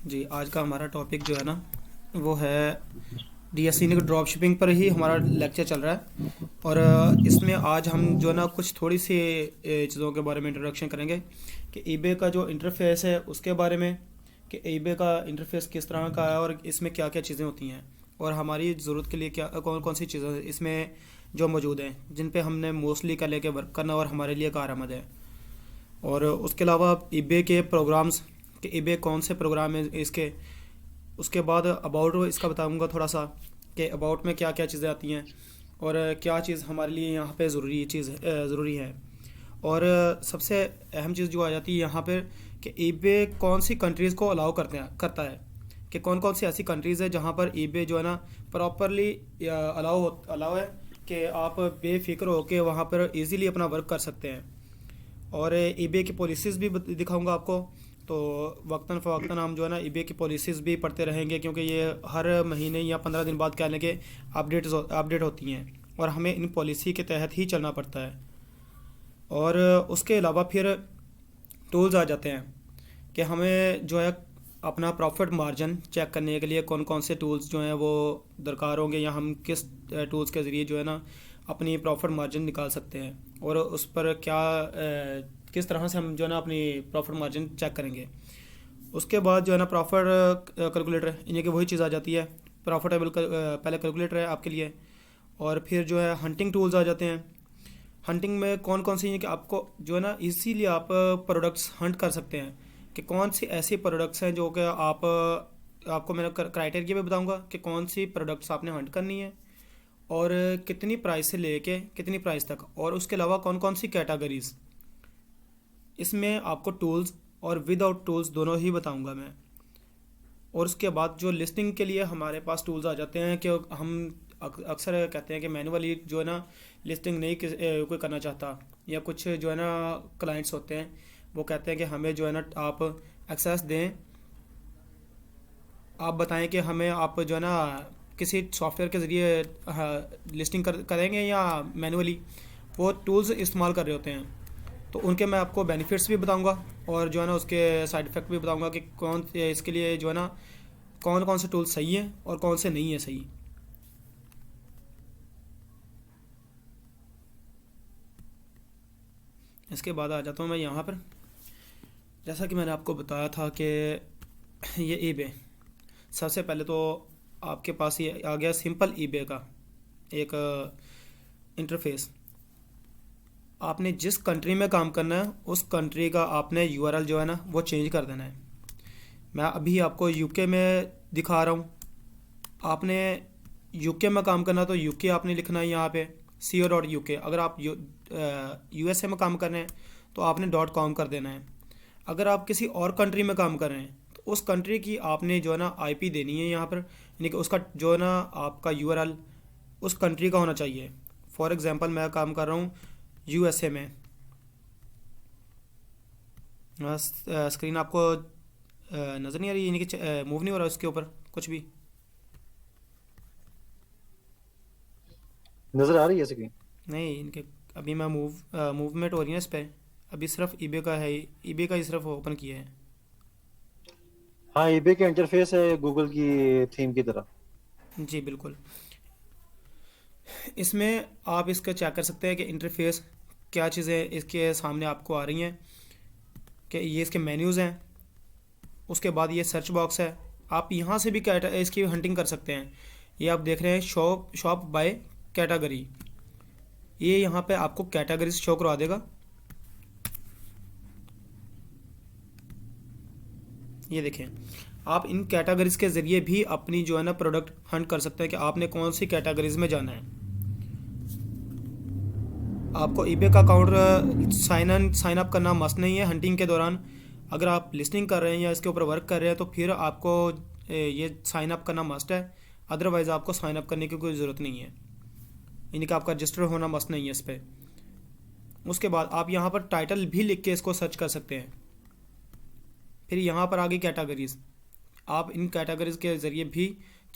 जी, आज का हमारा टॉपिक जो है ना वो है डीएससी ड्रॉप शिपिंग पर ही हमारा लेक्चर चल रहा है। और इसमें आज हम जो है ना कुछ थोड़ी सी चीज़ों के बारे में इंट्रोडक्शन करेंगे कि ईबे का जो इंटरफेस है उसके बारे में, कि ईबे का इंटरफेस किस तरह का है और इसमें क्या क्या चीज़ें होती हैं और हमारी ज़रूरत के लिए क्या कौन कौन सी चीज़ें इसमें जो मौजूद हैं जिन पे हमने मोस्टली का लेके वर्क करना और हमारे लिए कारआमद है। और उसके अलावा ईबे के प्रोग्राम्स, कि ईबे कौन से प्रोग्राम है इसके। उसके बाद अबाउट इसका बताऊंगा थोड़ा सा, कि अबाउट में क्या क्या चीज़ें आती हैं और क्या चीज़ हमारे लिए यहाँ पे ज़रूरी है। और सबसे अहम चीज़ जो आ जाती है यहाँ पर, कि ईबे कौन सी कंट्रीज़ को अलाउ करता है, कि कौन कौन सी ऐसी कंट्रीज़ है जहाँ पर ईबे जो है ना प्रॉपरली अलाउ है कि आप बेफिक्र हो के वहाँ पर इजीली अपना वर्क कर सकते हैं। और ईबे की पॉलिसीज़ भी दिखाऊंगा आपको। तो वक्तन फ़वक्तन हम जो है ना ईबे की पॉलिसीज़ भी पढ़ते रहेंगे, क्योंकि ये हर महीने या 15 दिन बाद क्या लेंगे अपडेट होती हैं और हमें इन पॉलिसी के तहत ही चलना पड़ता है। और उसके अलावा फिर टूल्स आ जाते हैं कि हमें जो है अपना प्रॉफिट मार्जिन चेक करने के लिए कौन कौन से टूल्स जो हैं वो दरकार होंगे, या हम किस टूल्स के ज़रिए जो है ना अपनी प्रॉफिट मार्जिन निकाल सकते हैं और उस पर किस तरह से हम जो है ना अपनी प्रॉफिट मार्जिन चेक करेंगे। उसके बाद जो है ना प्रॉफिट कैलकुलेटर, इन्हीं की वही चीज़ आ जाती है। प्रॉफिटेबल पहले कैलकुलेटर है आपके लिए। और फिर जो है हंटिंग टूल्स आ जाते हैं। हंटिंग में कौन कौन सी है कि आपको जो है ना इजीली आप प्रोडक्ट्स हंट कर सकते हैं, कि कौन सी ऐसी प्रोडक्ट्स हैं जो कि आपको मैं क्राइटेरिया भी बताऊंगा कि कौन सी प्रोडक्ट्स आपने हंट करनी है और कितनी प्राइस से लेके कितनी प्राइस तक, और उसके अलावा कौन कौन सी कैटेगरीज। इसमें आपको टूल्स और विदाउट टूल्स दोनों ही बताऊंगा मैं। और उसके बाद जो लिस्टिंग के लिए हमारे पास टूल्स आ जाते हैं, कि हम अक्सर कहते हैं कि मैनुअली जो है ना लिस्टिंग नहीं कोई करना चाहता, या कुछ जो है ना क्लाइंट्स होते हैं वो कहते हैं कि हमें जो है ना आप एक्सेस दें, आप बताएं कि हमें आप जो है ना किसी सॉफ्टवेयर के ज़रिए लिस्टिंग करेंगे या मैनुअली। वो टूल्स इस्तेमाल कर रहे होते हैं, तो उनके मैं आपको बेनिफिट्स भी बताऊंगा और जो है ना उसके साइड इफ़ेक्ट भी बताऊंगा कि कौन इसके लिए जो है ना कौन कौन से टूल्स सही हैं और कौन से नहीं है सही। इसके बाद आ जाता हूँ मैं यहाँ पर। जैसा कि मैंने आपको बताया था कि ये ईबे, सबसे पहले तो आपके पास ये आ गया सिंपल ईबे का एक इंटरफेस। आपने जिस कंट्री में काम करना है उस कंट्री का आपने यूआरएल जो है ना वो चेंज कर देना है। मैं अभी आपको यूके में दिखा रहा हूँ। आपने यूके में काम करना तो यूके आपने लिखना है यहाँ पे co.uk। अगर आप यूएसए में काम कर रहे हैं तो आपने .com कर देना है। अगर आप किसी और कंट्री में काम कर रहे हैं तो उस कंट्री की आपने जो है ना आईपी देनी है यहाँ पर, यानी कि उसका जो है ना आपका यूआरएल उस कंट्री का होना चाहिए। फॉर एग्जांपल मैं काम कर रहा हूँ यूएसए में। स्क्रीन आपको नज़र नहीं आ रही, यानी कि मूव नहीं हो रहा उसके ऊपर कुछ भी। नजर आ रही है स्क्रीन। नहीं, इनके अभी मैं मूवमेंट हो रही है इस पर। अभी सिर्फ ईबे का है, ईबे का ही सिर्फ ओपन किया है। हाँ, ईबे का इंटरफेस है गूगल की थीम की तरह। जी बिल्कुल। इसमें आप इसका चेक कर सकते हैं कि इंटरफेस क्या चीज़ें इसके सामने आपको आ रही हैं, कि ये इसके मेन्यूज़ हैं। उसके बाद ये सर्च बॉक्स है, आप यहाँ से भी इसकी हंटिंग कर सकते हैं। ये आप देख रहे हैं शॉप बाय कैटेगरी, ये यहाँ पे आपको कैटेगरीज शो करवा देगा। ये देखें, आप इन कैटेगरीज के ज़रिए भी अपनी जो है ना प्रोडक्ट हंट कर सकते हैं कि आपने कौन सी कैटेगरीज में जाना है। आपको ईबे का अकाउंट साइन अप करना मस्ट नहीं है हंटिंग के दौरान। अगर आप लिस्टिंग कर रहे हैं या इसके ऊपर वर्क कर रहे हैं तो फिर आपको ये साइन अप करना मस्ट है। अदरवाइज़ आपको साइन अप करने की कोई ज़रूरत नहीं है, यानी कि आपका रजिस्टर होना मस्ट नहीं है इस पर। उसके बाद आप यहाँ पर टाइटल भी लिख के इसको सर्च कर सकते हैं। फिर यहाँ पर आ गई कैटेगरीज, आप इन कैटेगरीज के ज़रिए भी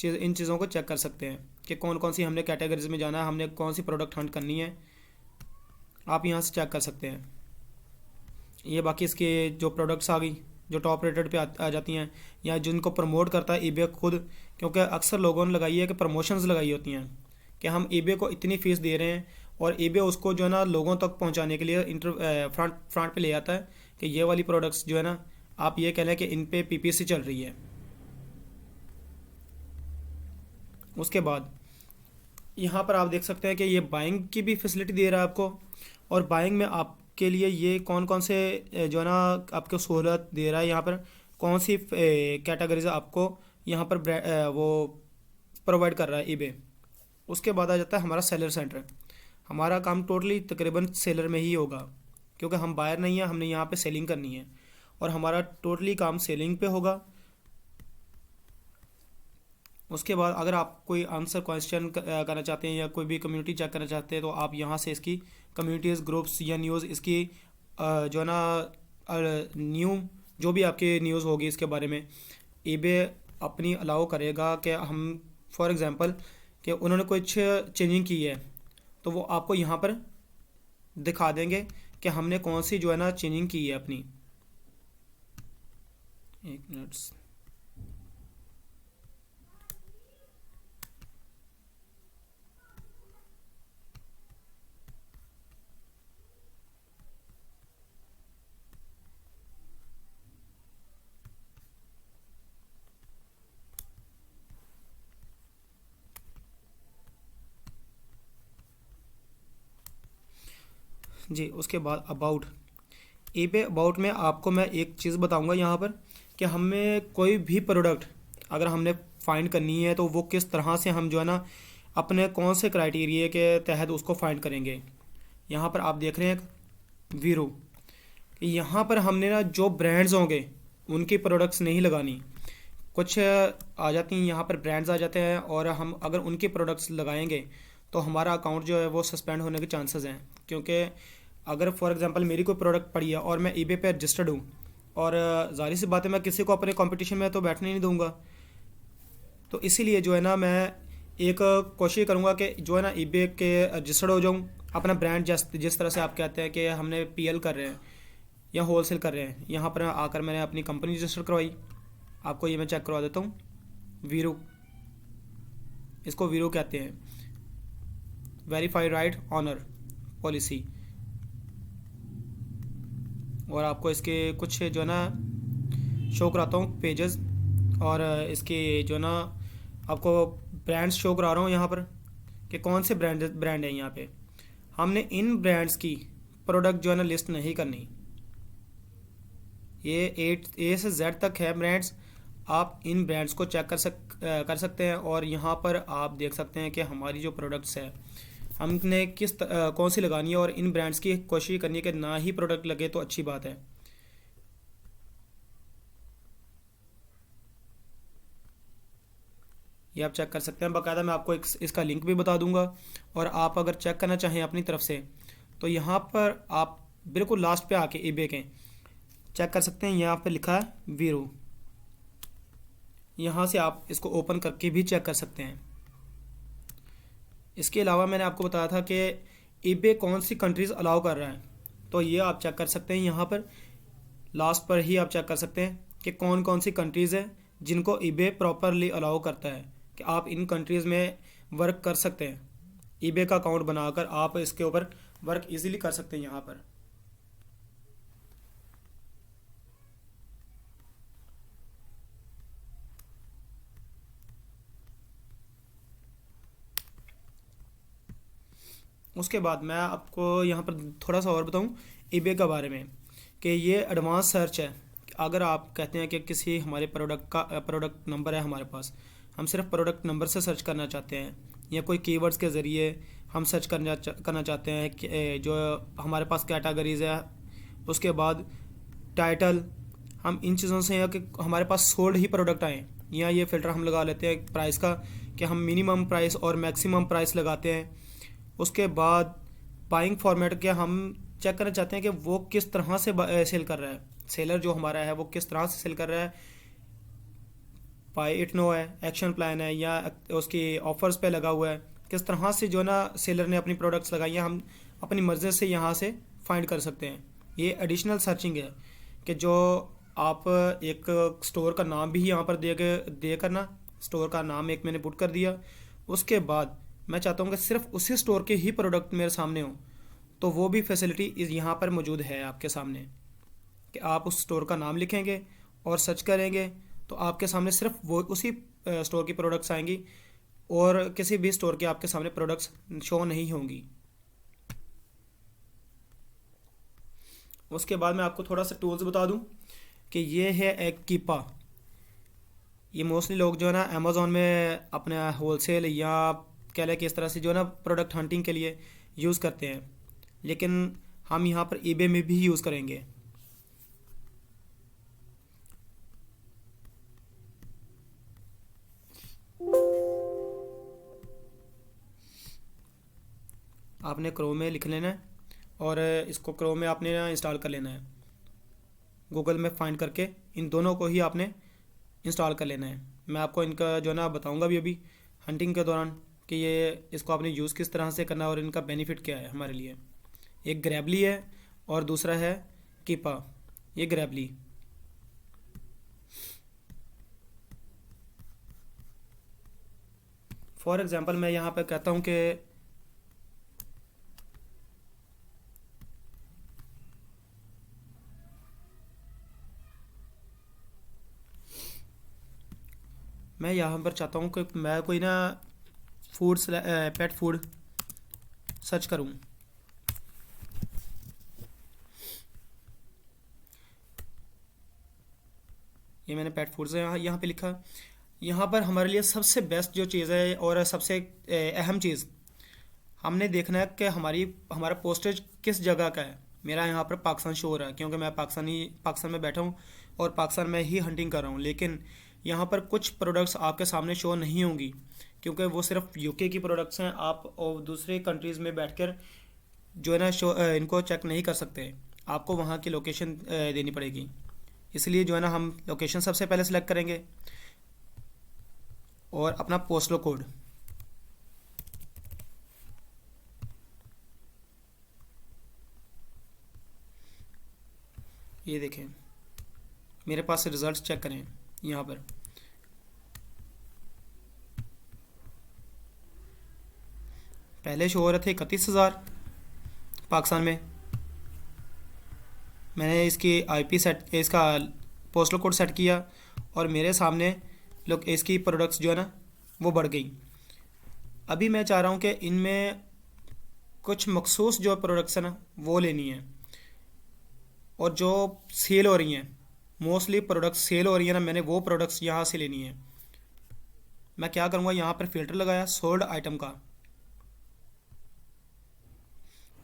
इन चीज़ों को चेक कर सकते हैं कि कौन कौन सी हमने कैटेगरीज में जाना है, हमने कौन सी प्रोडक्ट हंट करनी है। आप यहाँ से चेक कर सकते हैं। ये बाकी इसके जो प्रोडक्ट्स आ गई जो टॉप रेटेड पे आ जाती हैं, या जिनको प्रमोट करता है ईबे खुद, क्योंकि अक्सर लोगों ने लगाई है कि प्रमोशंस लगाई होती हैं कि हम ईबे को इतनी फ़ीस दे रहे हैं, और ईबे उसको जो है ना लोगों तक पहुंचाने के लिए फ्रंट पे ले आता है कि ये वाली प्रोडक्ट्स जो है ना, आप ये कह लें कि इन पे पीपीसी चल रही है। उसके बाद यहाँ पर आप देख सकते हैं कि ये बाइंग की भी फैसिलिटी दे रहा है आपको, और बाइंग में आपके लिए ये कौन कौन से जो है ना आपको सहूलत दे रहा है, यहाँ पर कौन सी कैटेगरीज आपको यहाँ पर वो प्रोवाइड कर रहा है ईबे। उसके बाद आ जाता है हमारा सेलर सेंटर। हमारा काम टोटली तकरीबन सेलर में ही होगा, क्योंकि हम बायर नहीं है, हमने यहाँ पे सेलिंग करनी है, और हमारा टोटली काम सेलिंग पे होगा। उसके बाद अगर आप कोई आंसर क्वेश्चन करना चाहते हैं या कोई भी कम्युनिटी चेक करना चाहते हैं, तो आप यहाँ से इसकी कम्युनिटीज़, ग्रुप्स या न्यूज़, इसकी जो है ना न्यू जो भी आपकी न्यूज़ होगी इसके बारे में, ईबे अपनी अलाउ करेगा कि हम फॉर एग्ज़ाम्पल कि उन्होंने कुछ चेंजिंग की है, तो वो आपको यहाँ पर दिखा देंगे कि हमने कौन सी जो है ना चेंजिंग की है अपनी। एक मिनट। जी, उसके बाद अबाउट ईबे। अबाउट में आपको मैं एक चीज़ बताऊंगा यहाँ पर कि हमें कोई भी प्रोडक्ट अगर हमने फाइंड करनी है, तो वो किस तरह से हम जो है ना अपने कौन से क्राइटेरिया के तहत उसको फाइंड करेंगे। यहाँ पर आप देख रहे हैं वीरो, यहाँ पर हमने ना जो ब्रांड्स होंगे उनकी प्रोडक्ट्स नहीं लगानी। कुछ आ जाती हैं यहाँ पर ब्रांड्स आ जाते हैं, और हम अगर उनके प्रोडक्ट्स लगाएंगे तो हमारा अकाउंट जो है वो सस्पेंड होने के चांसेस हैं। क्योंकि अगर फॉर एग्जांपल मेरी कोई प्रोडक्ट पड़ी है और मैं ईबे पे रजिस्टर्ड हूँ, और जाहिर सी बात है मैं किसी को अपने कंपटीशन में तो बैठने नहीं दूंगा, तो इसीलिए जो है ना मैं एक कोशिश करूँगा कि जो है ना ईबे के रजिस्टर्ड हो जाऊँ, अपना ब्रांड जिस तरह से आप कहते हैं कि हमने पीएल कर रहे हैं या होलसेल कर रहे हैं, यहाँ पर आकर मैंने अपनी कंपनी रजिस्टर करवाई। आपको ये मैं चेक करवा देता हूँ। वीरो, इसको वीरो कहते हैं, वेरीफाइड राइट ऑनर पॉलिसी। और आपको इसके कुछ जो है ना शो कराता हूँ पेजेस, और इसके जो है ना आपको ब्रांड्स शो करा रहा हूँ यहाँ पर कि कौन से ब्रांड है। यहाँ पे हमने इन ब्रांड्स की प्रोडक्ट जो है ना लिस्ट नहीं करनी। ये ए से जेड तक है ब्रांड्स, आप इन ब्रांड्स को चेक कर सकते हैं, और यहाँ पर आप देख सकते हैं कि हमारी जो प्रोडक्ट्स है हमने कौन सी लगानी है, और इन ब्रांड्स की कोशिश करनी है कि ना ही प्रोडक्ट लगे तो अच्छी बात है। ये आप चेक कर सकते हैं, बाकायदा मैं आपको इसका लिंक भी बता दूंगा, और आप अगर चेक करना चाहें अपनी तरफ से तो यहाँ पर आप बिल्कुल लास्ट पे आके ईबे के चेक कर सकते हैं। यहाँ पे लिखा है वीरो, यहाँ से आप इसको ओपन करके भी चेक कर सकते हैं। इसके अलावा मैंने आपको बताया था कि ईबे कौन सी कंट्रीज़ अलाउ कर रहा है, तो ये आप चेक कर सकते हैं। यहाँ पर लास्ट पर ही आप चेक कर सकते हैं कि कौन कौन सी कंट्रीज़ हैं जिनको ईबे प्रॉपरली अलाउ करता है कि आप इन कंट्रीज़ में वर्क कर सकते हैं। ईबे का अकाउंट बनाकर आप इसके ऊपर वर्क इजीली कर सकते हैं। यहाँ पर उसके बाद मैं आपको यहाँ पर थोड़ा सा और बताऊँ ईबे के बारे में कि ये एडवांस सर्च है। अगर आप कहते हैं कि किसी हमारे प्रोडक्ट नंबर है हमारे पास, हम सिर्फ प्रोडक्ट नंबर से सर्च करना चाहते हैं, या कोई कीवर्ड्स के ज़रिए हम सर्च करना चाहते हैं कि जो हमारे पास कैटेगरीज़ है, उसके बाद टाइटल, हम इन चीज़ों से है कि हमारे पास सोल्ड ही प्रोडक्ट आए, या ये फ़िल्टर हम लगा लेते हैं प्राइस का कि हम मिनिमम प्राइस और मैक्सिमम प्राइस लगाते हैं। उसके बाद बाइंग फॉर्मेट के हम चेक करना चाहते हैं कि वो किस तरह से सेल कर रहा है, सेलर जो हमारा है वो किस तरह से सेल कर रहा है, बाय इट नो है, एक्शन प्लान है, या उसकी ऑफर्स पे लगा हुआ है, किस तरह से जो ना सेलर ने अपनी प्रोडक्ट्स लगाई हैं, हम अपनी मर्ज़ी से यहाँ से फाइंड कर सकते हैं। ये एडिशनल सर्चिंग है कि जो आप एक स्टोर का नाम भी यहाँ पर दे करना, स्टोर का नाम एक मैंने पुट कर दिया। उसके बाद मैं चाहता हूँ कि सिर्फ उसी स्टोर के ही प्रोडक्ट मेरे सामने हों, तो वो भी फैसिलिटी इस यहाँ पर मौजूद है आपके सामने, कि आप उस स्टोर का नाम लिखेंगे और सर्च करेंगे तो आपके सामने सिर्फ वो उसी स्टोर की प्रोडक्ट्स आएंगी और किसी भी स्टोर के आपके सामने प्रोडक्ट्स शो नहीं होंगी। उसके बाद मैं आपको थोड़ा सा टूल्स बता दूं कि ये है एक कीपा। ये मोस्टली लोग जो है ना अमेज़ोन में अपने होलसेल या कह लें कि इस तरह से जो है ना प्रोडक्ट हंटिंग के लिए यूज़ करते हैं, लेकिन हम यहाँ पर ईबे में भी यूज़ करेंगे। आपने क्रोम में लिख लेना है और इसको क्रोम में आपने ना इंस्टॉल कर लेना है। गूगल में फाइंड करके इन दोनों को ही आपने इंस्टॉल कर लेना है। मैं आपको इनका जो है ना बताऊंगा भी अभी हंटिंग के दौरान कि ये इसको आपने यूज़ किस तरह से करना है और इनका बेनिफिट क्या है हमारे लिए। एक ग्रैबली है और दूसरा है कीपा। ये ग्रैबली, फॉर एग्ज़ाम्पल मैं यहाँ पे कहता हूँ कि मैं यहाँ पर चाहता हूँ कि मैं कोई ना पेट फूड सर्च करूँ। ये मैंने पेट फूड्स यहाँ पे लिखा। यहाँ पर हमारे लिए सबसे बेस्ट जो चीज़ है और सबसे अहम चीज़ हमने देखना है कि हमारा पोस्टेज किस जगह का है। मेरा यहाँ पर पाकिस्तान शो हो रहा है क्योंकि मैं पाकिस्तान में बैठा हूँ और पाकिस्तान में ही हंटिंग कर रहा हूँ, लेकिन यहाँ पर कुछ प्रोडक्ट्स आपके सामने शो नहीं होंगी क्योंकि वो सिर्फ यूके की प्रोडक्ट्स हैं। आप और दूसरे कंट्रीज़ में बैठकर जो है ना इनको चेक नहीं कर सकते, आपको वहाँ की लोकेशन देनी पड़ेगी। इसलिए जो है ना हम लोकेशन सबसे पहले सेलेक्ट करेंगे और अपना पोस्टल कोड। ये देखें मेरे पास रिजल्ट्स चेक करें। यहाँ पर पहले शो हो रहे थे 31,000 पाकिस्तान में। मैंने इसकी आईपी सेट इसका पोस्टल कोड सेट किया और मेरे सामने लोग इसकी प्रोडक्ट्स जो है ना वो बढ़ गई। अभी मैं चाह रहा हूँ कि इनमें कुछ मखसूस जो प्रोडक्ट्स है ना वो लेनी है और जो सेल हो रही हैं, मोस्टली प्रोडक्ट्स सेल हो रही है ना, मैंने वो प्रोडक्ट्स यहाँ से लेनी है। मैं क्या करूँगा, यहाँ पर फ़िल्टर लगाया सोल्ड आइटम का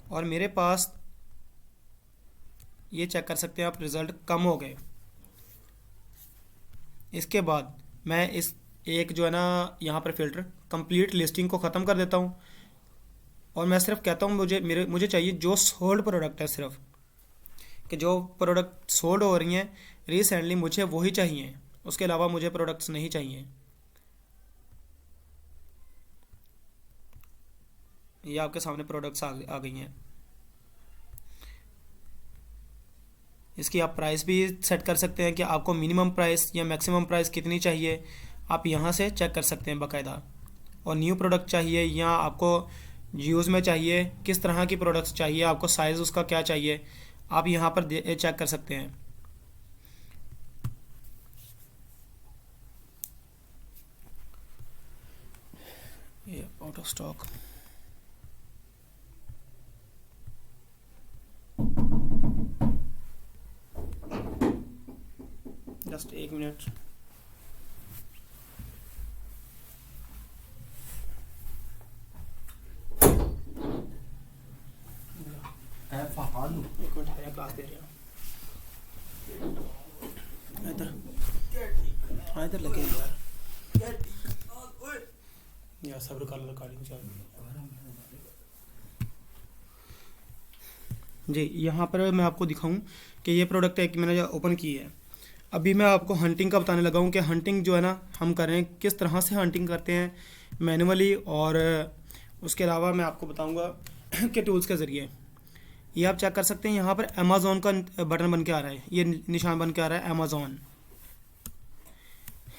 और मेरे पास ये चेक कर सकते हैं आप रिज़ल्ट कम हो गए। इसके बाद मैं इस एक जो है ना यहाँ पर फ़िल्टर कंप्लीट लिस्टिंग को ख़त्म कर देता हूँ और मैं सिर्फ कहता हूँ मुझे चाहिए जो सोल्ड प्रोडक्ट है, सिर्फ कि जो प्रोडक्ट सोल्ड हो रही हैं रिसेंटली मुझे वही चाहिए, उसके अलावा मुझे प्रोडक्ट्स नहीं चाहिए। ये आपके सामने प्रोडक्ट्स आ गई हैं। इसकी आप प्राइस भी सेट कर सकते हैं कि आपको मिनिमम प्राइस या मैक्सिमम प्राइस कितनी चाहिए, आप यहाँ से चेक कर सकते हैं बाकायदा। और न्यू प्रोडक्ट चाहिए या आपको यूज़ में चाहिए, किस तरह की प्रोडक्ट्स चाहिए, आपको साइज़ उसका क्या चाहिए, आप यहाँ पर चेक कर सकते हैं। ये out of stock, just 1 minute. एक मिनट है, क्लास दे रहा हूँ। इधर लगे यार सब्र कर लो, रिकॉर्डिंग चल रही है। जी यहाँ पर मैं आपको दिखाऊं कि ये प्रोडक्ट है कि मैंने जो ओपन की है। अभी मैं आपको हंटिंग का बताने लगा हूँ कि हंटिंग जो है ना हम कर रहे हैं, किस तरह से हंटिंग करते हैं मैनुअली, और उसके अलावा मैं आपको बताऊँगा कि टूल्स के ज़रिए। ये आप चेक कर सकते हैं, यहाँ पर अमेज़ॉन का बटन बन के आ रहा है, ये निशान बन के आ रहा है अमेज़ॉन।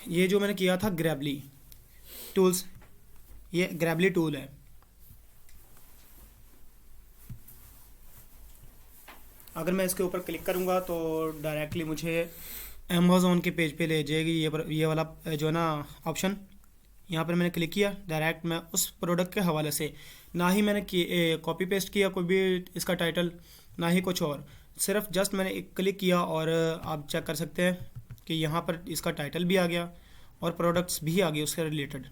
ये जो मैंने किया था ग्रैबली टूल्स, ये ग्रैबली टूल है। अगर मैं इसके ऊपर क्लिक करूँगा तो डायरेक्टली मुझे अमेज़ॉन के पेज पे ले जाएगी ये वाला जो है ना ऑप्शन। यहाँ पर मैंने क्लिक किया, डायरेक्ट मैं उस प्रोडक्ट के हवाले से, ना ही मैंने कॉपी पेस्ट किया कोई भी इसका टाइटल, ना ही कुछ और, सिर्फ जस्ट मैंने एक क्लिक किया और आप चेक कर सकते हैं कि यहाँ पर इसका टाइटल भी आ गया और प्रोडक्ट्स भी आ गए उसके रिलेटेड।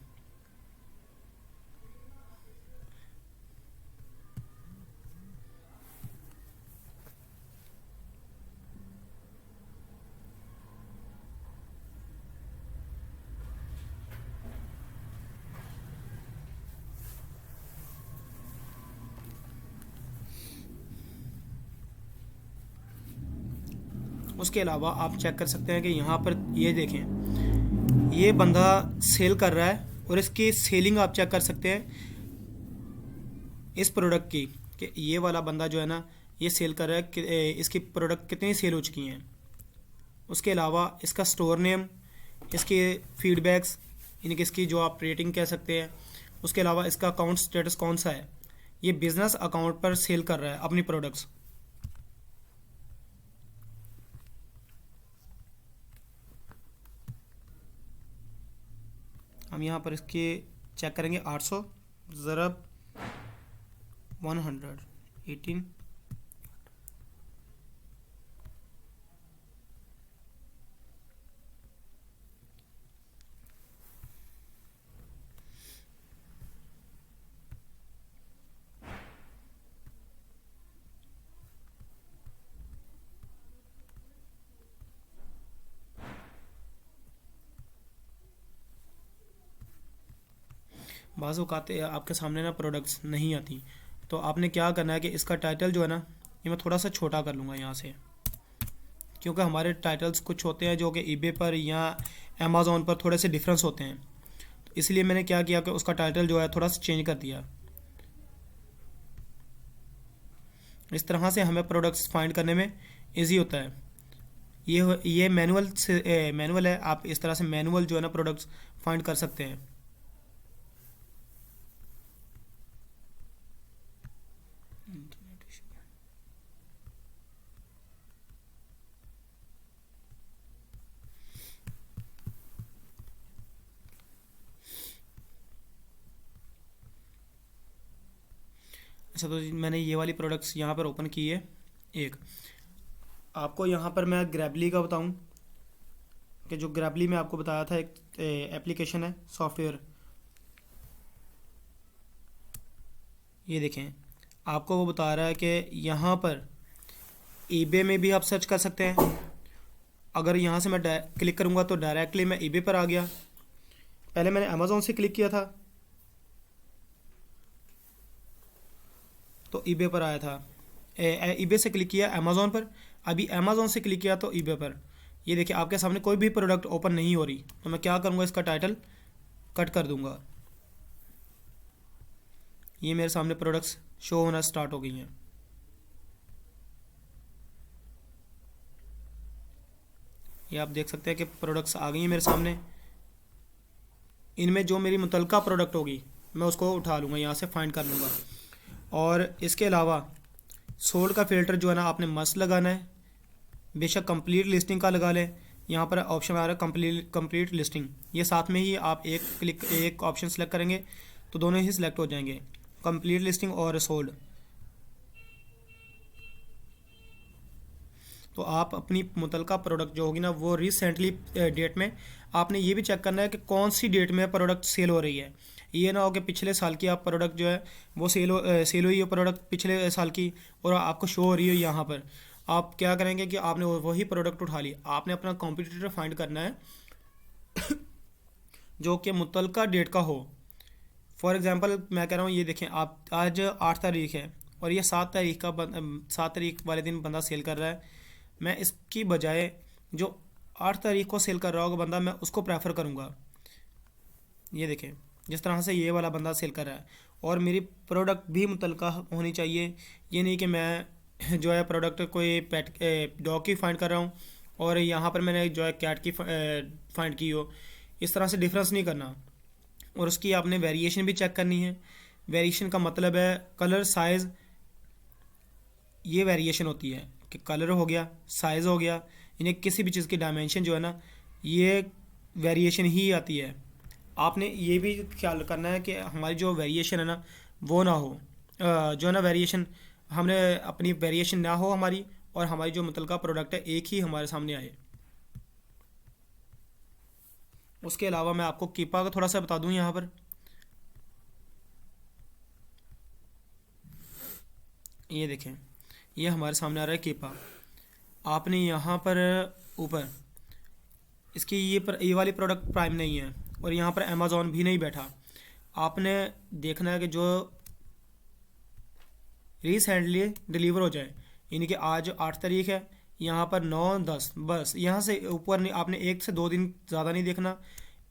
उसके अलावा आप चेक कर सकते हैं कि यहाँ पर ये देखें, ये बंदा सेल कर रहा है और इसकी सेलिंग आप चेक कर सकते हैं इस प्रोडक्ट की, कि ये वाला बंदा जो है ना ये सेल कर रहा है कि इसकी प्रोडक्ट कितनी सेल हो चुकी हैं। उसके अलावा इसका स्टोर नेम, इसके फीडबैक्स, यानी कि इसकी जो आप रेटिंग कह सकते हैं। उसके अलावा इसका अकाउंट स्टेटस कौन सा है, ये बिजनेस अकाउंट पर सेल कर रहा है अपनी प्रोडक्ट्स। हम यहाँ पर इसके चेक करेंगे 800 ज़रब 118। बाज़ औक़ात आपके सामने ना प्रोडक्ट्स नहीं आती, तो आपने क्या करना है कि इसका टाइटल जो है ना ये मैं थोड़ा सा छोटा कर लूँगा यहाँ से, क्योंकि हमारे टाइटल्स कुछ होते हैं जो कि ईबे पर या अमेज़ॉन पर थोड़े से डिफरेंस होते हैं। तो इसलिए मैंने क्या किया कि उसका टाइटल जो है थोड़ा सा चेंज कर दिया। इस तरह से हमें प्रोडक्ट्स फाइंड करने में ईजी होता है। ये मैनुअल से मैनुअल है, आप इस तरह से मैनुअल जो है ना प्रोडक्ट्स फाइंड कर सकते हैं। अच्छा, तो मैंने ये वाली प्रोडक्ट्स यहाँ पर ओपन की है। एक आपको यहाँ पर मैं ग्रैबली का बताऊँ कि जो ग्रैबली में आपको बताया था एक एप्लीकेशन है, सॉफ्टवेयर। ये देखें, आपको वो बता रहा है कि यहाँ पर ईबे में भी आप सर्च कर सकते हैं। अगर यहाँ से मैं क्लिक करूँगा तो डायरेक्टली मैं ईबे पर आ गया। पहले मैंने अमेज़ॉन से क्लिक किया था तो ईबे पर आया था, ईबे से क्लिक किया अमेज़ॉन पर, अभी अमेज़ॉन से क्लिक किया तो ईबे पर। ये देखिए आपके सामने कोई भी प्रोडक्ट ओपन नहीं हो रही, तो मैं क्या करूँगा, इसका टाइटल कट कर दूँगा। ये मेरे सामने प्रोडक्ट्स शो होना स्टार्ट हो गई हैं। ये आप देख सकते हैं कि प्रोडक्ट्स आ गई हैं मेरे सामने। इनमें जो मेरी मुतलका प्रोडक्ट होगी मैं उसको उठा लूँगा, यहाँ से फाइंड कर लूँगा। और इसके अलावा सोल्ड का फ़िल्टर जो है ना आपने मस्त लगाना है, बेशक कंप्लीट लिस्टिंग का लगा लें। यहाँ पर ऑप्शन आ रहा है कंप्लीट लिस्टिंग, ये साथ में ही आप एक ऑप्शन सेलेक्ट करेंगे तो दोनों ही सिलेक्ट हो जाएंगे, कंप्लीट लिस्टिंग और सोल्ड। तो आप अपनी मुतलका प्रोडक्ट जो होगी ना वो रिसेंटली डेट में आपने ये भी चेक करना है कि कौन सी डेट में प्रोडक्ट सेल हो रही है। ये ना हो कि पिछले साल की आप प्रोडक्ट जो है वो सेल हुई हो प्रोडक्ट पिछले साल की और आपको शो हो रही हो यहाँ पर। आप क्या करेंगे कि आपने वही प्रोडक्ट उठा ली, आपने अपना कॉम्पिटिटर फाइंड करना है जो कि मुतलका डेट का हो। फॉर एग्जांपल मैं कह रहा हूँ, ये देखें आप, आज 8 तारीख है और ये 7 तारीख वाले दिन बंदा सेल कर रहा है। मैं इसकी बजाय जो 8 तारीख को सेल कर रहा होगा बंदा, मैं उसको प्रेफर करूँगा। ये देखें जिस तरह से ये वाला बंदा सेल कर रहा है, और मेरी प्रोडक्ट भी मुतलका होनी चाहिए। ये नहीं कि मैं जो है प्रोडक्ट कोई पेट डॉग की फाइंड कर रहा हूँ और यहाँ पर मैंने जो है कैट की फाइंड की हो, इस तरह से डिफरेंस नहीं करना। और उसकी आपने वेरिएशन भी चेक करनी है। वेरिएशन का मतलब है कलर, साइज़, ये वेरिएशन होती है कि कलर हो गया, साइज़ हो गया, यानी किसी भी चीज़ की डायमेंशन जो है ना, ये वेरिएशन ही आती है। आपने ये भी ख्याल करना है कि हमारी जो वेरिएशन है ना वो ना हो, जो है ना वेरिएशन, हमने अपनी वेरिएशन ना हो हमारी, और हमारी जो मुतलका प्रोडक्ट है एक ही हमारे सामने आए। उसके अलावा मैं आपको कीपा का थोड़ा सा बता दूं यहाँ पर। ये देखें, ये हमारे सामने आ रहा है कीपा। आपने यहाँ पर ऊपर इसकी ये वाली प्रोडक्ट प्राइम नहीं है, और यहाँ पर अमेज़ॉन भी नहीं बैठा। आपने देखना है कि जो रिसेंटली डिलीवर हो जाए, यानी कि आज 8 तारीख है, यहाँ पर 9, 10, बस यहाँ से ऊपर नहीं। आपने 1 से 2 दिन ज़्यादा नहीं देखना।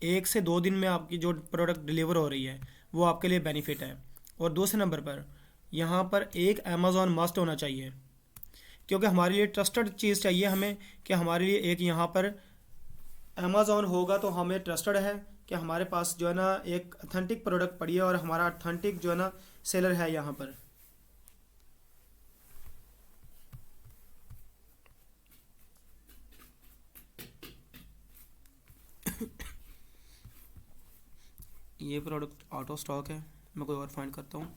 1 से 2 दिन में आपकी जो प्रोडक्ट डिलीवर हो रही है वो आपके लिए बेनिफिट है। और दूसरे नंबर पर यहाँ पर एक अमेज़ॉन मस्ट होना चाहिए, क्योंकि हमारे लिए ट्रस्टेड चीज़ चाहिए हमें, कि हमारे लिए एक यहाँ पर अमेज़ॉन होगा तो हमें ट्रस्टेड है कि हमारे पास जो है ना एक अथेंटिक प्रोडक्ट पड़ी है और हमारा अथेंटिक जो है ना सेलर है यहाँ पर। ये प्रोडक्ट आउट ऑफ स्टॉक है, मैं कोई और फाइंड करता हूँ।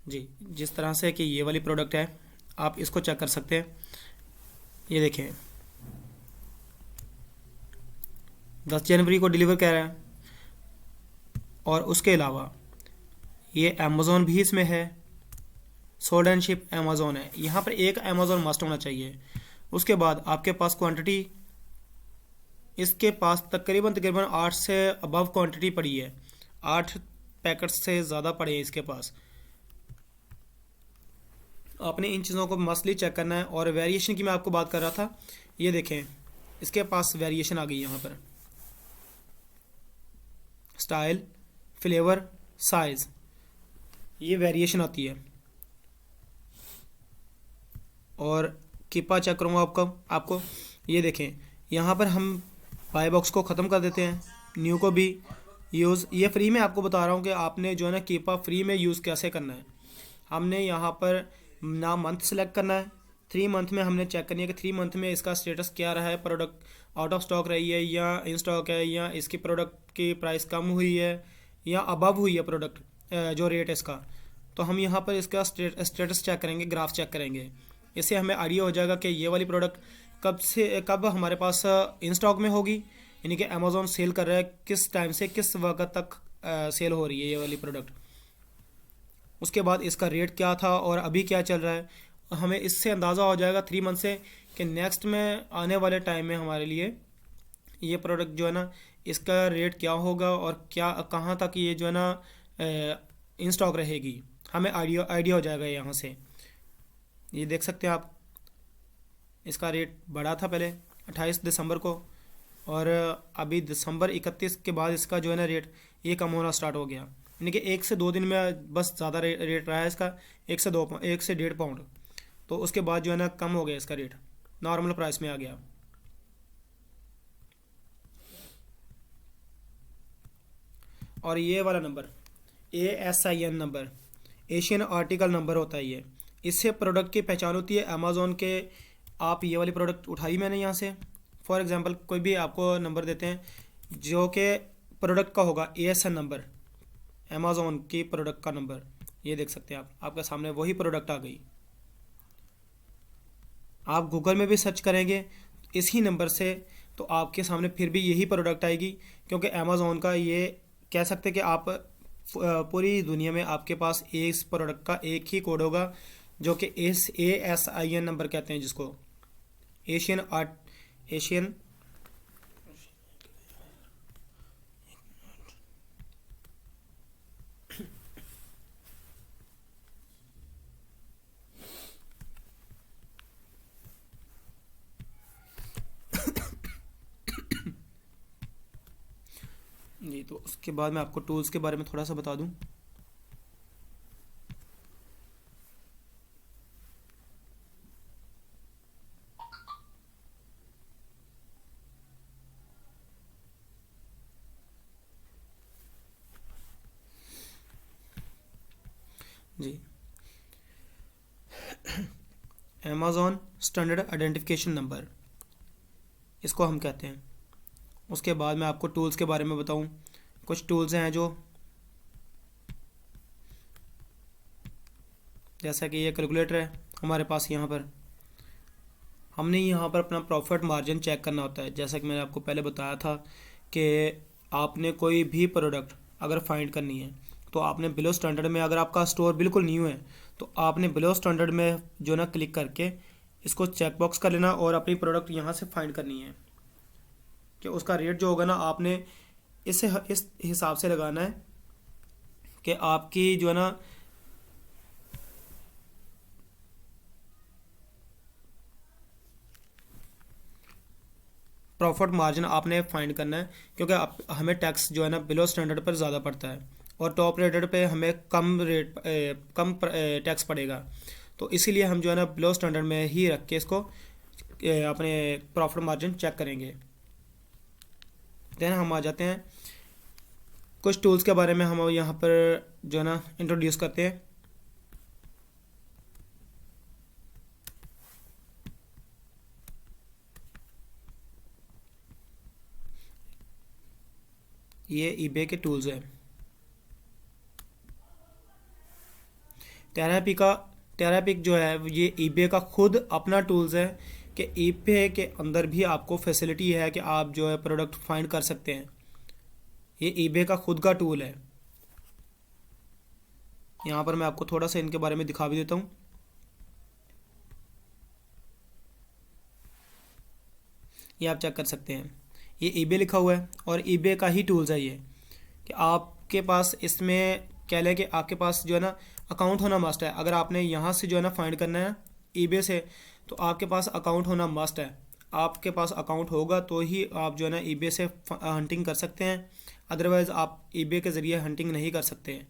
जी, जिस तरह से कि ये वाली प्रोडक्ट है, आप इसको चेक कर सकते हैं। ये देखें, 10 जनवरी को डिलीवर कह रहा है, और उसके अलावा ये अमेज़ॉन भी इसमें है, सोल्ड एंड शिप अमेज़ॉन है। यहाँ पर एक अमेज़ॉन मस्ट होना चाहिए। उसके बाद आपके पास क्वांटिटी, इसके पास तकरीबन तकरीबन 8 से अबव क्वांटिटी पड़ी है, 8 पैकेट से ज़्यादा पड़े हैं इसके पास। आपने इन चीज़ों को मसली चेक करना है। और वेरिएशन की मैं आपको बात कर रहा था, ये देखें, इसके पास वेरिएशन आ गई यहाँ पर, स्टाइल, फ्लेवर, साइज़, ये वेरिएशन आती है। और कीपा चेक करूँगा आपको ये देखें, यहाँ पर हम बाय बॉक्स को ख़त्म कर देते हैं, न्यू को भी यूज़, ये फ्री में आपको बता रहा हूँ कि आपने जो है ना कीपा फ्री में यूज़ कैसे करना है। हमने यहाँ पर ना मंथ सेलेक्ट करना है, 3 मंथ में हमने चेक करनी है कि 3 मंथ में इसका स्टेटस क्या रहा है, प्रोडक्ट आउट ऑफ स्टॉक रही है या इन स्टॉक है, या इसकी प्रोडक्ट की प्राइस कम हुई है या अबव हुई है प्रोडक्ट जो रेट है इसका। तो हम यहाँ पर इसका स्टेटस चेक करेंगे, ग्राफ चेक करेंगे। इससे हमें आइडिया हो जाएगा कि ये वाली प्रोडक्ट कब हमारे पास इन स्टॉक में होगी, यानी कि अमेज़ॉन सेल कर रहा है किस टाइम से किस वक्त तक सेल हो रही है ये वाली प्रोडक्ट। उसके बाद इसका रेट क्या था और अभी क्या चल रहा है, हमें इससे अंदाज़ा हो जाएगा 3 मंथ से कि नेक्स्ट में आने वाले टाइम में हमारे लिए ये प्रोडक्ट जो है ना इसका रेट क्या होगा और क्या कहाँ तक ये जो है ना इन स्टॉक रहेगी। हमें आइडिया हो जाएगा यहाँ से। ये देख सकते हैं आप, इसका रेट बढ़ा था पहले 28 दिसंबर को, और अभी दिसंबर 31 के बाद इसका जो है ना रेट ये कम होना स्टार्ट हो गया, यानी कि 1 से 2 दिन में बस ज़्यादा रेट रहा है इसका, 1 से 1.5 पाउंड। तो उसके बाद जो है ना कम हो गया इसका रेट, नॉर्मल प्राइस में आ गया। और ये वाला number ASIN number, Asian article number होता है ये, इससे प्रोडक्ट की पहचान होती है अमेज़ॉन के। आप ये वाली प्रोडक्ट उठाई मैंने यहाँ से, फॉर एग्जांपल कोई भी आपको नंबर देते हैं जो कि प्रोडक्ट का होगा, ASN नंबर, अमेज़ॉन की प्रोडक्ट का नंबर। ये देख सकते हैं आप, आपके सामने वही प्रोडक्ट आ गई। आप गूगल में भी सर्च करेंगे इसी नंबर से तो आपके सामने फिर भी यही प्रोडक्ट आएगी, क्योंकि अमेज़ॉन का ये कह सकते हैं कि आप पूरी दुनिया में आपके पास इस प्रोडक्ट का एक ही कोड होगा, जो कि ASIN नंबर कहते हैं जिसको, एशियन जी, तो उसके बाद मैं आपको टूल्स के बारे में थोड़ा सा बता दूं। जी, अमेज़ॉन स्टैंडर्ड आइडेंटिफिकेशन नंबर, इसको हम कहते हैं। उसके बाद मैं आपको टूल्स के बारे में बताऊं। कुछ टूल्स हैं जो, जैसा कि ये कैलकुलेटर है हमारे पास। यहाँ पर हमने यहाँ पर अपना प्रॉफिट मार्जिन चेक करना होता है। जैसा कि मैंने आपको पहले बताया था कि आपने कोई भी प्रोडक्ट अगर फाइंड करनी है तो आपने बिलो स्टैंडर्ड में, अगर आपका स्टोर बिल्कुल न्यू है तो आपने बिलो स्टैंडर्ड में जो ना क्लिक करके इसको चेक बॉक्स कर लेना और अपनी प्रोडक्ट यहाँ से फाइंड करनी है कि उसका रेट जो होगा ना आपने इस हिसाब से लगाना है कि आपकी जो है ना प्रॉफिट मार्जिन आपने फाइंड करना है, क्योंकि हमें टैक्स जो है ना बिलो स्टैंडर्ड पर ज़्यादा पड़ता है और टॉप रेटेड पे हमें कम टैक्स पड़ेगा। तो इसीलिए हम जो है ना बिलो स्टैंडर्ड में ही रख के इसको अपने प्रॉफिट मार्जिन चेक करेंगे। देन हम आ जाते हैं कुछ टूल्स के बारे में। हम यहाँ पर जो है ना इंट्रोड्यूस करते हैं। ये ईबे के टूल्स हैं। टेरापिक जो है ये ईबे का खुद अपना टूल्स है कि ईबे के अंदर भी आपको फैसिलिटी है कि आप जो है प्रोडक्ट फाइंड कर सकते हैं। ये ईबे का खुद का टूल है। यहाँ पर मैं आपको थोड़ा सा इनके बारे में दिखा भी देता हूँ। ये आप चेक कर सकते हैं, ये ईबे लिखा हुआ है और ईबे का ही टूल्स है ये, कि आपके पास इसमें कह लें कि आपके पास जो है ना अकाउंट होना मस्ट है। अगर आपने यहाँ से जो है ना फाइंड करना है ईबे से, तो आपके पास अकाउंट होना मस्ट है। आपके पास अकाउंट होगा तो ही आप जो है ना ईबे से हंटिंग कर सकते हैं, अदरवाइज़ आप ईबे के ज़रिए हंटिंग नहीं कर सकते हैं।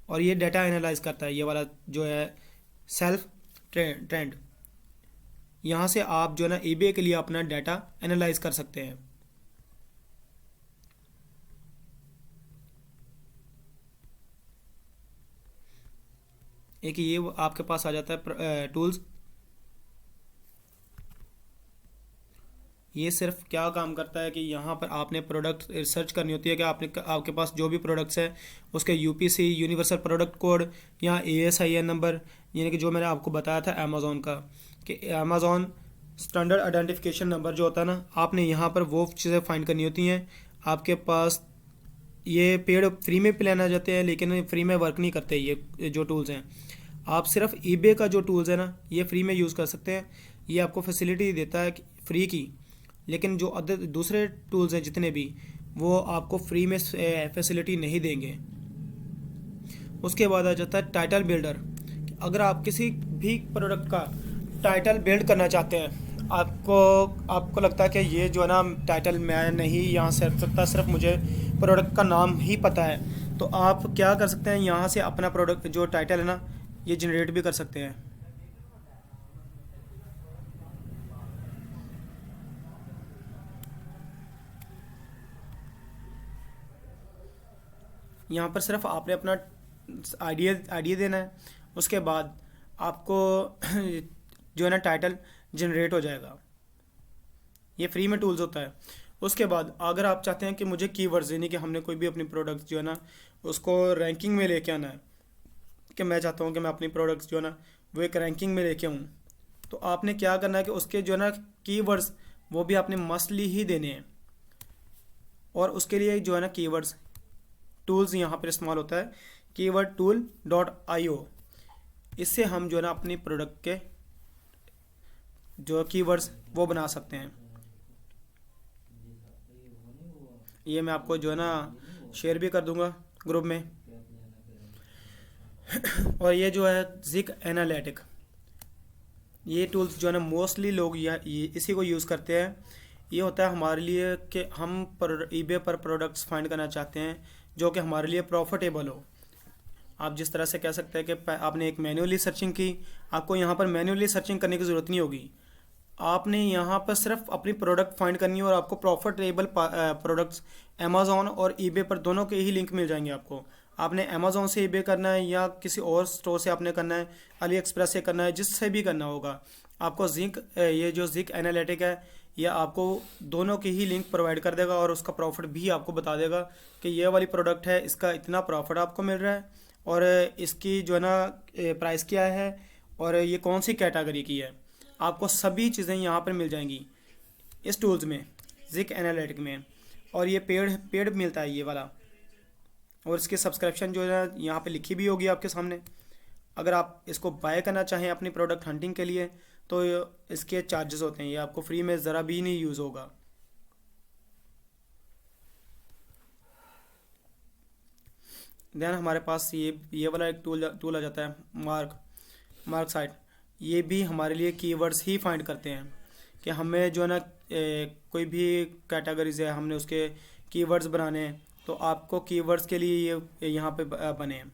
और ये डाटा एनालाइज करता है, ये वाला जो है सेल्फ ट्रेंड। यहाँ से आप जो है ना ईबे के लिए अपना डाटा एनालाइज कर सकते हैं। एक ये आपके पास आ जाता है टूल्स। ये सिर्फ क्या काम करता है कि यहाँ पर आपने प्रोडक्ट रिसर्च करनी होती है कि आपके पास जो भी प्रोडक्ट्स है उसके यूपीसी यूनिवर्सल प्रोडक्ट कोड या ASIN नंबर, यानी कि जो मैंने आपको बताया था अमेज़ॉन का, कि अमेज़ॉन स्टैंडर्ड आइडेंटिफिकेशन नंबर जो होता है ना, आपने यहाँ पर वो चीज़ें फाइंड करनी होती हैं। आपके पास ये पेड फ्री में प्लान आ जाते हैं, लेकिन फ्री में वर्क नहीं करते ये जो टूल्स हैं। आप सिर्फ ईबे का जो टूल्स है ना ये फ्री में यूज़ कर सकते हैं। ये आपको फैसिलिटी देता है फ्री की, लेकिन जो अदर दूसरे टूल्स हैं जितने भी, वो आपको फ्री में फैसिलिटी नहीं देंगे। उसके बाद आ जाता है टाइटल बिल्डर। अगर आप किसी भी प्रोडक्ट का टाइटल बिल्ड करना चाहते हैं, आपको लगता है कि ये जो है ना टाइटल मैं नहीं यहाँ से रख सकता, सिर्फ मुझे प्रोडक्ट का नाम ही पता है, तो आप क्या कर सकते हैं, यहाँ से अपना प्रोडक्ट जो टाइटल है ना ये जनरेट भी कर सकते हैं। यहाँ पर सिर्फ आपने अपना आइडिया देना है, उसके बाद आपको जो है ना टाइटल जनरेट हो जाएगा। ये फ्री में टूल्स होता है। उसके बाद अगर आप चाहते हैं कि मुझे कीवर्ड्स, यानी कि हमने कोई भी अपनी प्रोडक्ट्स जो है ना उसको रैंकिंग में लेके आना है, कि मैं चाहता हूँ कि मैं अपनी प्रोडक्ट्स जो है ना वो एक रैंकिंग में लेके आऊँ, तो आपने क्या करना है कि उसके जो है ना कीवर्ड्स वो भी आपने मस्टली ही देने हैं। और उसके लिए जो है ना कीवर्ड्स टूल्स यहाँ पर इस्तेमाल होता है, कीवर्ड टूल .io। इससे हम जो है ना अपनी प्रोडक्ट के जो कीवर्ड्स वो बना सकते हैं। ये मैं आपको जो है ना शेयर भी कर दूंगा ग्रुप में। और ये जो है जिक एनालिटिक, ये टूल्स जो है ना मोस्टली लोग ये इसी को यूज़ करते हैं। ये होता है हमारे लिए कि हम पर ईबे पर प्रोडक्ट्स फाइंड करना चाहते हैं जो कि हमारे लिए प्रॉफिटेबल हो। आप जिस तरह से कह सकते हैं कि आपने एक मैन्युअली सर्चिंग की, आपको यहाँ पर मैन्युअली सर्चिंग करने की ज़रूरत नहीं होगी। आपने यहाँ पर सिर्फ अपनी प्रोडक्ट फाइंड करनी है और आपको प्रॉफिटेबल प्रोडक्ट्स अमेज़ॉन और ईबे पर दोनों के ही लिंक मिल जाएंगे आपको। आपने अमेज़ॉन से ईबे करना है या किसी और स्टोर से आपने करना है, अली एक्सप्रेस से करना है, जिससे भी करना होगा आपको ये जो जिक एनालिटिक है ये आपको दोनों की ही लिंक प्रोवाइड कर देगा और उसका प्रॉफिट भी आपको बता देगा कि ये वाली प्रोडक्ट है, इसका इतना प्रॉफिट आपको मिल रहा है और इसकी जो है ना प्राइस क्या है और ये कौन सी कैटेगरी की है। आपको सभी चीज़ें यहाँ पर मिल जाएंगी इस टूल्स में, जिक एनालिटिक में। और ये पेड पेड मिलता है ये वाला, और इसकी सब्सक्रिप्शन जो है यहाँ पे लिखी भी होगी आपके सामने। अगर आप इसको बाय करना चाहें अपनी प्रोडक्ट हंटिंग के लिए तो इसके चार्जेस होते हैं, ये आपको फ्री में ज़रा भी नहीं यूज़ होगा। देन हमारे पास ये वाला एक टूल आ जाता है, मार्क साइट। ये भी हमारे लिए कीवर्ड्स ही फाइंड करते हैं कि हमें जो है ना कोई भी कैटेगरीज है हमने उसके कीवर्ड्स बनाने हैं, तो आपको कीवर्ड्स के लिए ये यहाँ पे बने हैं।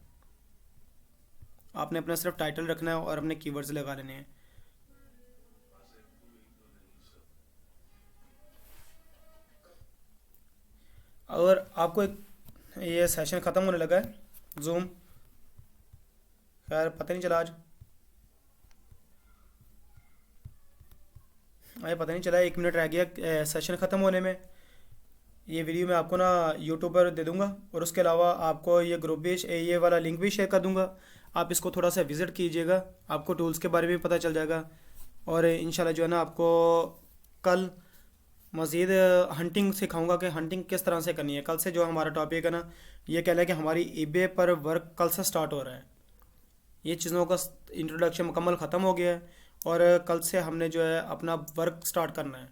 आपने अपना सिर्फ टाइटल रखना है और अपने कीवर्ड्स लगा लेने हैं। और आपको ये सेशन ख़त्म होने लगा है जूम, खैर पता नहीं चला आज आए पता नहीं चला, 1 मिनट रह गया सेशन ख़त्म होने में। ये वीडियो मैं आपको ना यूट्यूब पर दे दूंगा और उसके अलावा आपको ये ग्रुप भी ये वाला लिंक भी शेयर कर दूंगा। आप इसको थोड़ा सा विज़िट कीजिएगा, आपको टूल्स के बारे में पता चल जाएगा। और इंशाल्लाह जो है ना आपको कल मज़ीद हंटिंग सिखाऊंगा कि हंटिंग किस तरह से करनी है। कल से जो हमारा टॉपिक है ना, ये कहना है कि हमारी ईबे पर वर्क कल से स्टार्ट हो रहा है। ये चीज़ों का इंट्रोडक्शन मुकम्मल ख़त्म हो गया है और कल से हमने जो है अपना वर्क स्टार्ट करना है।